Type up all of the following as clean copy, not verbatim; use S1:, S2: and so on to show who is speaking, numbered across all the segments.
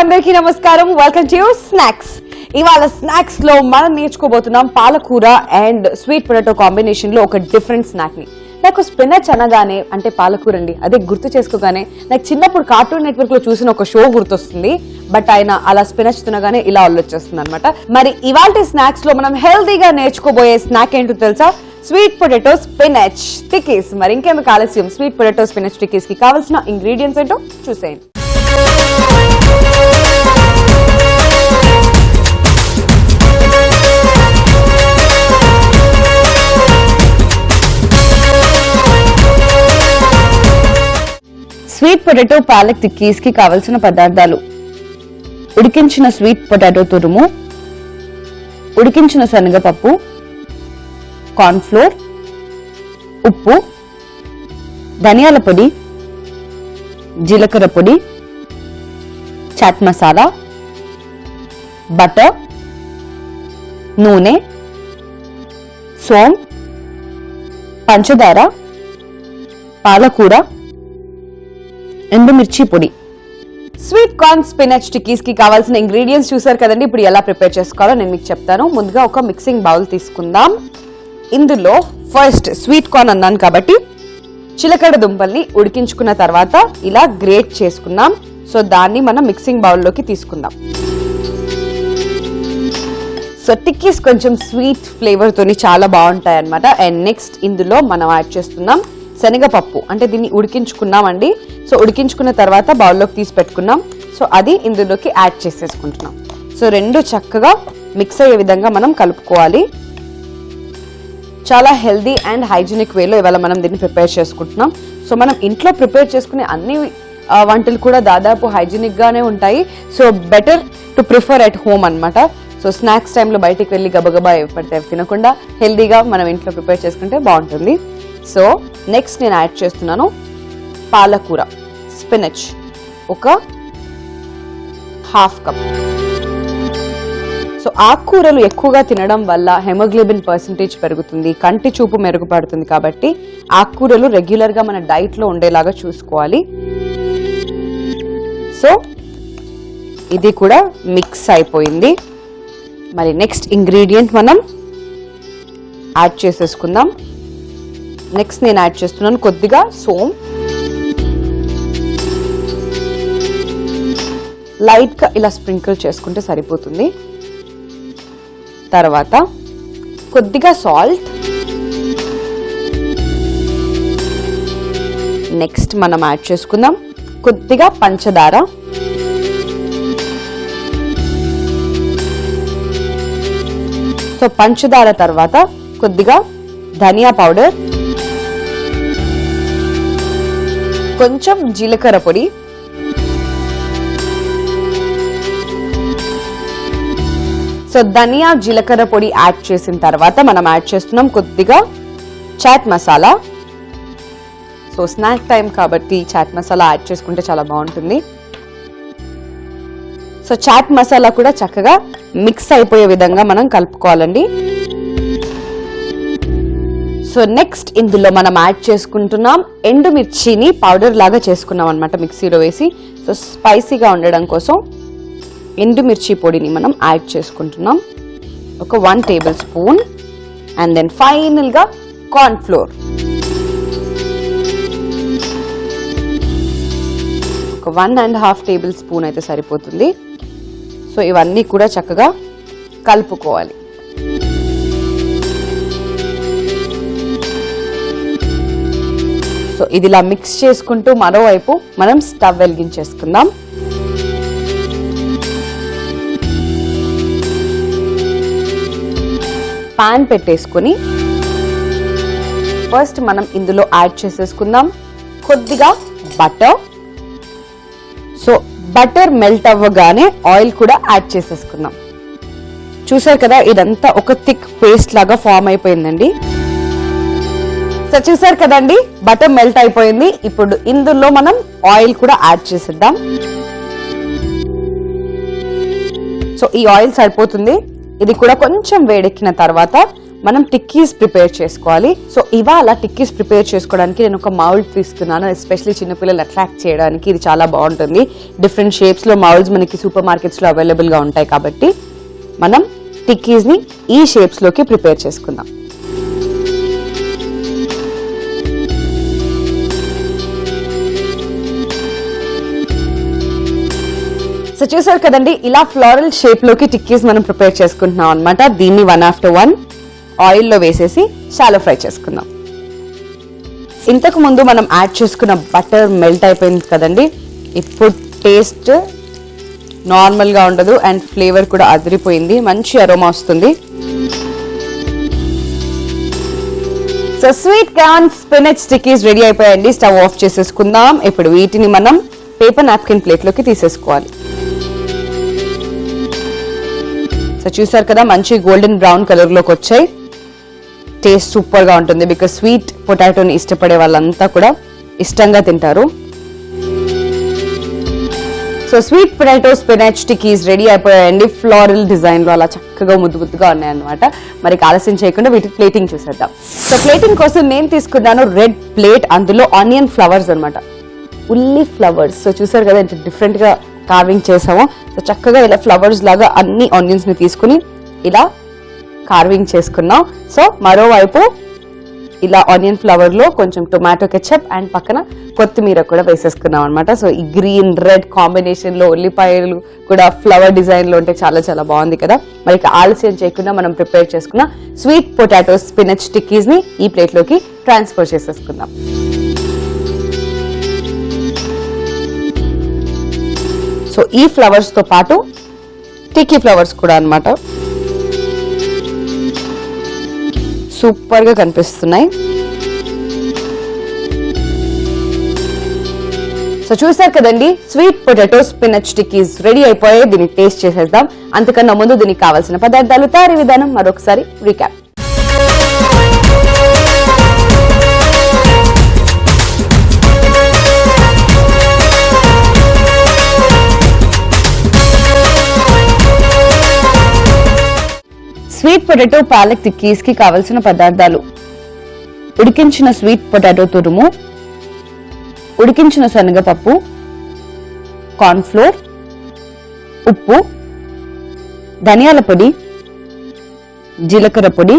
S1: అందరికీ నమస్కారం. Welcome to snacks. ఇవాళ స్నాక్స్ లో మనం నేర్చుకోబోతున్నాం పాలకూర అండ్ స్వీట్ పొటాటో కాంబినేషన్ లో ఒక డిఫరెంట్ స్నాక్ ని. నాకు స్పినచ్ అనగానే అంటే పాలకూర అండి, అదే గుర్తు చేసుకోగానే నాకు చిన్నప్పుడు కార్టూన్ నెట్వర్క్ లో చూసిన ఒక షో గుర్తొస్తుంది. బట్ ఆయన అలా స్పినచ్ తినగానే ఇలా వచ్చేస్తుంది అనమాట. మరి ఇవాళ స్నాక్స్ లో మనం హెల్దీగా నేర్చుకోబోయే స్నాక్ ఏంటో తెలుసా? Sweet potato spinach tikkis. మరి ఇంకెందుకు ఆలస్యం, స్వీట్ పొటాటో స్పినచ్ టిక్కీస్ కి కావాల్సిన ఇంగ్రీడియంట్స్ ఏంటో చూసేయండి. స్వీట్ పొటాటో పాలక్ టిక్కీస్ కి కావలసిన పదార్థాలు: ఉడికించిన స్వీట్ పొటాటో తురుము, ఉడికించిన శనగపప్పు, కార్న్ ఫ్లోర్, ఉప్పు, ధనియాల పొడి, జీలకర్ర పొడి, చాట్ మసాలా, బటర్, నూనె, సోమ్, పంచదార, పాలకూర, ఎండుమిర్చి పొడి. స్వీట్ కార్న్ స్పినచ్ టిక్కీస్ కి కావాల్సిన ఇంగ్రీడియంట్స్ చూసారు కదండి. ఇప్పుడు ఎలా ప్రిపేర్ చేసుకోవాలో నేను మీకు చెప్తాను. ముందుగా ఒక మిక్సింగ్ బౌల్ తీసుకుందాం. ఇందులో ఫస్ట్ స్వీట్ కార్న్ అన్నాను కాబట్టి చిలకడ దుంపల్ని ఉడికించుకున్న తర్వాత ఇలా గ్రేట్ చేసుకున్నాం. సో దాన్ని మనం మిక్సింగ్ బౌల్లోకి తీసుకుందాం. సో టిక్కీస్ కొంచెం స్వీట్ ఫ్లేవర్ తోని చాలా బాగుంటాయి అన్నమాట. అండ్ నెక్స్ట్ ఇందులో మనం యాడ్ చేస్తున్నాం శనగపప్పు. అంటే దీన్ని ఉడికించుకున్నామండి. సో ఉడికించుకున్న తర్వాత బౌల్లోకి తీసి పెట్టుకున్నాం. సో అది ఇందులోకి యాడ్ చేసేసుకుంటున్నాం. సో రెండు చక్కగా మిక్స్ అయ్యే విధంగా మనం కలుపుకోవాలి. చాలా హెల్దీ అండ్ హైజీనిక్ వేలో ఇవాళ మనం దీన్ని ప్రిపేర్ చేసుకుంటున్నాం. సో మనం ఇంట్లో ప్రిపేర్ చేసుకునే అన్ని వంటలు కూడా దాదాపు హైజీనిక్ గానే ఉంటాయి. So better to prefer at home అన్నమాట. సో స్నాక్స్ టైంలో బయటికి వెళ్ళి గబగబా పడితే తినకుండా హెల్దీగా మనం ఇంట్లో ప్రిపేర్ చేసుకుంటే బాగుంటుంది. సో నెక్స్ట్ నేను యాడ్ చేస్తున్నాను పాలకూర స్పినచ్, ఒక హాఫ్ కప్. సో ఆకుకూరలు ఎక్కువగా తినడం వల్ల హెమోగ్లోబిన్ పర్సెంటేజ్ పెరుగుతుంది, కంటి చూపు మెరుగుపడుతుంది. కాబట్టి ఆకుకూరలు రెగ్యులర్ గా మన డైట్ లో ఉండేలాగా చూసుకోవాలి. సో ఇది కూడా మిక్స్ అయిపోయింది. మరి నెక్స్ట్ ఇంగ్రీడియంట్ మనం యాడ్ చేసేసుకుందాం. నెక్స్ట్ నేను యాడ్ చేస్తున్నాను కొద్దిగా సోమ్. లైట్ గా ఇలా స్ప్రింకిల్ చేసుకుంటే సరిపోతుంది. తర్వాత కొద్దిగా సాల్ట్. నెక్స్ట్ మనం యాడ్ చేసుకుందాం కొద్దిగా పంచదార. సో పంచదార తర్వాత కొద్దిగా ధనియా పౌడర్, కొంచెం జీలకర్ర పొడి, సో ధనియా జీలకర్ర పొడి యాడ్ చేసిన తర్వాత మనం యాడ్ చేస్తున్నాం కొద్దిగా chaat masala. So snack time కాబట్టి చాట్ మసాలా యాడ్ చేసుకుంటే చాలా బాగుంటుంది. సో చాట్ మసాలా కూడా చక్కగా మిక్స్ అయిపోయే విధంగా మనం కలుపుకోవాలండి. సో నెక్స్ట్ ఇందులో మనం యాడ్ చేసుకుంటున్నాం ఎండుమిర్చిని పౌడర్ లాగా చేసుకున్నాం అనమాట మిక్సీలో వేసి. సో స్పైసీగా ఉండడం కోసం ఎండుమిర్చి పొడిని మనం యాడ్ చేసుకుంటున్నాం, ఒక 1 tablespoon. And then final గా కార్న్ ఫ్లోర్, ఒక 1.5 టేబుల్ స్పూన్ అయితే సరిపోతుంది. సో ఇవన్నీ కూడా చక్కగా కలుపుకోవాలి. సో ఇది ఇలా మిక్స్ చేసుకుంటూ మరోవైపు మనం స్టవ్ వెలిగించేసుకుందాం. పాన్ పెట్టేసుకొని ఫస్ట్ మనం ఇందులో యాడ్ చేసేసుకుందాం కొద్దిగా బటర్. సో బటర్ మెల్ట్ అవ్వగానే ఆయిల్ కూడా యాడ్ చేసేసుకుందాం. చూసారు కదా, ఇదంతా ఒక థిక్ పేస్ట్ లాగా ఫామ్ అయిపోయిందండి. సో చూసారు కదండి, బటర్ మెల్ట్ అయిపోయింది. ఇప్పుడు ఇందులో మనం ఆయిల్ కూడా యాడ్ చేసేద్దాం. సో ఈ ఆయిల్ సరిపోతుంది. ఇది కూడా కొంచెం వేడెక్కిన తర్వాత మనం టిక్కీస్ ప్రిపేర్ చేసుకోవాలి. సో ఇవాళ టిక్కీస్ ప్రిపేర్ చేసుకోవడానికి నేను ఒక మౌల్డ్ తీసుకున్నాను. ఎస్పెషల్లీ చిన్నపిల్లలు అట్రాక్ట్ చేయడానికి ఇది చాలా బాగుంటుంది. డిఫరెంట్ షేప్స్ లో మౌల్డ్స్ మనకి సూపర్ మార్కెట్స్ లో అవైలబుల్ గా ఉంటాయి కాబట్టి మనం టిక్కీస్ ని ఈ షేప్స్ లోకి ప్రిపేర్ చేసుకుందాం. సో చూసారు కదండి, ఇలా ఫ్లోరల్ షేప్ లోకి టిక్కీస్ మనం ప్రిపేర్ చేసుకుంటున్నాం అనమాట. దీన్ని 1 after 1 ఆయిల్లో వేసేసి షాలో ఫ్రై చేసుకుందాం. ఇంతకు ముందు మనం యాడ్ చేసుకున్న బటర్ మెల్ట్ అయిపోయింది కదండి. ఇప్పుడు టేస్ట్ నార్మల్ గా ఉండదు అండ్ ఫ్లేవర్ కూడా అదిరిపోయింది, మంచి అరోమా వస్తుంది. So sweet corn spinach tikkis ready అయిపోయాయండి. స్టవ్ ఆఫ్ చేసేసుకుందాం. ఇప్పుడు వీటిని మనం పేపర్ నాప్కిన్ ప్లేట్ లోకి తీసేసుకోవాలి. సో చూసారు కదా, మంచి గోల్డెన్ బ్రౌన్ కలర్ లోకి వచ్చాయి. టేస్ట్ సూపర్ గా ఉంటుంది బికాస్ స్వీట్ పొటాటోని ఇష్టపడే వాళ్ళంతా కూడా ఇష్టంగా తింటారు. So sweet potato spinach tikkis ready అయిపోయాయండి. ఫ్లోరల్ డిజైన్ లో అలా చక్కగా ముద్దు ముద్దుగా ఉన్నాయన్నమాట. మరి ఆలస్యం చేయకుండా వీటికి ప్లేటింగ్ చూసేద్దాం. సో ప్లేటింగ్ కోసం నేను తీసుకున్నాను రెడ్ ప్లేట్. అందులో ఆనియన్ ఫ్లవర్స్ అనమాట, ఉల్లి ఫ్లవర్స్. సో చూసారు కదా ఎంత డిఫరెంట్ గా కార్వింగ్ చేసాము. సో చక్కగా ఇలా ఫ్లవర్స్ లాగా అన్ని ఆనియన్స్ ని తీసుకుని ఇలా కార్వింగ్ చేసుకున్నాం. సో మరోవైపు ఇలా ఆనియన్ ఫ్లవర్ లో కొంచెం టొమాటో కెచప్ అండ్ పక్కన కొత్తిమీర కూడా వేసేసుకున్నాం అనమాట. సో ఈ గ్రీన్ రెడ్ కాంబినేషన్ లో ఉల్లిపాయలు కూడా ఫ్లవర్ డిజైన్ లో ఉంటే చాలా చాలా బాగుంది కదా. మరి ఆలస్యం చేయకుండా మనం ప్రిపేర్ చేసుకున్న స్వీట్ పొటాటో స్పినచ్ టిక్కీస్ ని ఈ ప్లేట్ లోకి ట్రాన్స్ఫర్ చేసేసుకుందాం. సో ఈ ఫ్లవర్స్ తో పాటు టిక్కీ ఫ్లవర్స్ కూడా అన్నమాట సూపర్ గా కనిపిస్తున్నాయి. సో చూసారు కదండి, sweet potato spinach tikkis ready అయిపోయాయి. దీన్ని టేస్ట్ చేసేద్దాం. అంతకన్నా ముందు దీనికి కావాల్సిన పదార్థాలు, తయారీ విధానం మరొకసారి recap. Sweet potato palak tikkis కి కావలసిన పదార్థాలు: ఉడికించిన స్వీట్ పొటాటో తురుము, ఉడికించిన శనగపప్పు, కార్న్ ఫ్లోర్, ఉప్పు, ధనియాల పొడి, జీలకర్ర పొడి,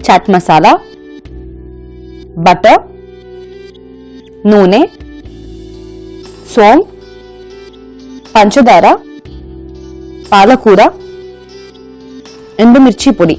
S1: చాట్ మసాలా, బటర్, నూనె, సోంపు, పంచదార, పాలకూర, ఎండుమిర్చి పొడి.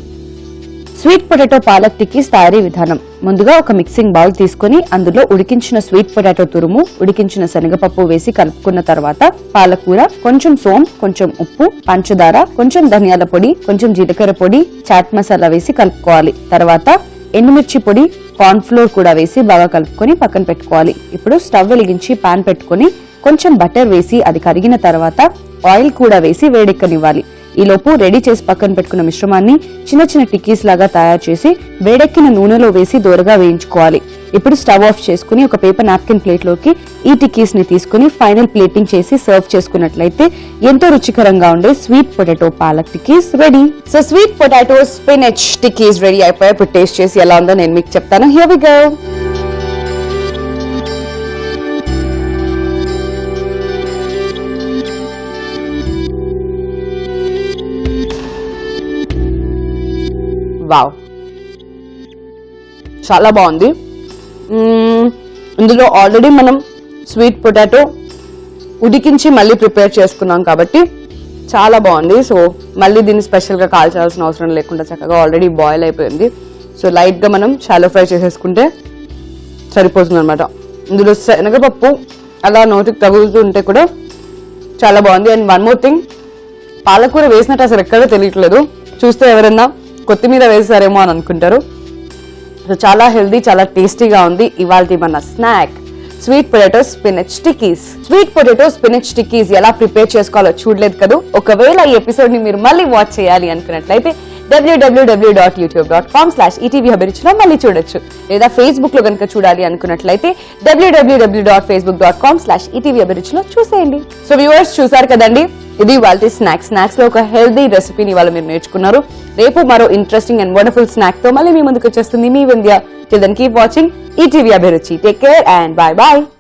S1: స్వీట్ పొటాటో పాలక్ టిక్కీస్ తయారీ విధానం: ముందుగా ఒక మిక్సింగ్ బౌల్ తీసుకుని అందులో ఉడికించిన స్వీట్ పొటాటో తురుము, ఉడికించిన శనగపప్పు వేసి కలుపుకున్న తర్వాత పాలకూర, కొంచెం సోంపు, కొంచెం ఉప్పు, పంచదార, కొంచెం ధనియాల పొడి, కొంచెం జీలకర్ర పొడి, చాట్ మసాలా వేసి కలుపుకోవాలి. తర్వాత ఎండుమిర్చి పొడి, కార్న్ ఫ్లోర్ కూడా వేసి బాగా కలుపుకొని పక్కన పెట్టుకోవాలి. ఇప్పుడు స్టవ్ వెలిగించి పాన్ పెట్టుకుని కొంచెం బటర్ వేసి అది కరిగిన తర్వాత ఆయిల్ కూడా వేసి వేడెక్కనివ్వాలి. ఈలోపు రెడీ చేసి పక్కన పెట్టుకున్న మిశ్రమాన్ని చిన్న చిన్న టిక్కీస్ లాగా తయారు చేసి వేడెక్కిన నూనెలో వేసి దూరగా వేయించుకోవాలి. ఇప్పుడు స్టవ్ ఆఫ్ చేసుకుని ఒక పేపర్ నాప్కిన్ ప్లేట్ లోకి ఈ టిక్కీస్ ని తీసుకుని ఫైనల్ ప్లేటింగ్ చేసి సర్వ్ చేసుకున్నట్లయితే ఎంతో రుచికరంగా ఉండే sweet potato palak tikkis ready. So sweet potato spinach tikkis ready అయిపోయాయి. ఇప్పుడు టేస్ట్ చేసి ఎలా ఉందో నేను మీకు చెప్తాను. Here we go. వావ్, చాలా బాగుంది. ఇందులో ఆల్రెడీ మనం స్వీట్ పొటాటో ఉడికించి మళ్ళీ ప్రిపేర్ చేసుకున్నాం కాబట్టి చాలా బాగుంది. సో మళ్ళీ దీన్ని స్పెషల్గా కాల్చాల్సిన అవసరం లేకుండా చక్కగా ఆల్రెడీ బాయిల్ అయిపోయింది. సో లైట్గా మనం షాలో ఫ్రై చేసేసుకుంటే సరిపోతుంది అనమాట. ఇందులో శనగపప్పు అలా నోటికి తగులుతూ ఉంటే కూడా చాలా బాగుంది. అండ్ వన్ మోర్ థింగ్, పాలకూర వేసినట్టు అసలు ఎక్కడో తెలియట్లేదు. చూస్తే ఎవరన్నా కొత్తిమీర వేసారేమో అని అనుకుంటారు. సో చాలా హెల్దీ, చాలా టేస్టీగా ఉంది ఇవాల్టి మన snack sweet potato spinach tikkis. Sweet potato spinach tikkis ఎలా ప్రిపేర్ చేసుకోవాలో చూడలేదు కదా? ఒకవేళ ఈ ఎపిసోడ్ ని మీరు మళ్ళీ వాచ్ చేయాలి అనుకున్నట్లయితే www.youtube.com/ETV అభిరుచిలో మళ్ళీ చూడొచ్చు. లేదా ఫేస్బుక్ లో కనుక చూడాలి అనుకున్నట్లయితే www.facebook.com/ETV అభిరుచిలో చూసేయండి. సో వ్యూవర్స్ చూసారు కదండి, ఇది వాళ్ళ స్నాక్స్ లో ఒక హెల్దీ రెసిపీని ఇవాళ మీరు నేర్చుకున్నారు. రేపు మరో ఇంట్రెస్టింగ్ అండ్ వండర్ఫుల్ స్నాక్ తో మళ్ళీ మీ ముందుకు వచ్చేస్తుంది మీ Vindhya. Till then keep watching ETV అభిరుచి. Take care and bye bye.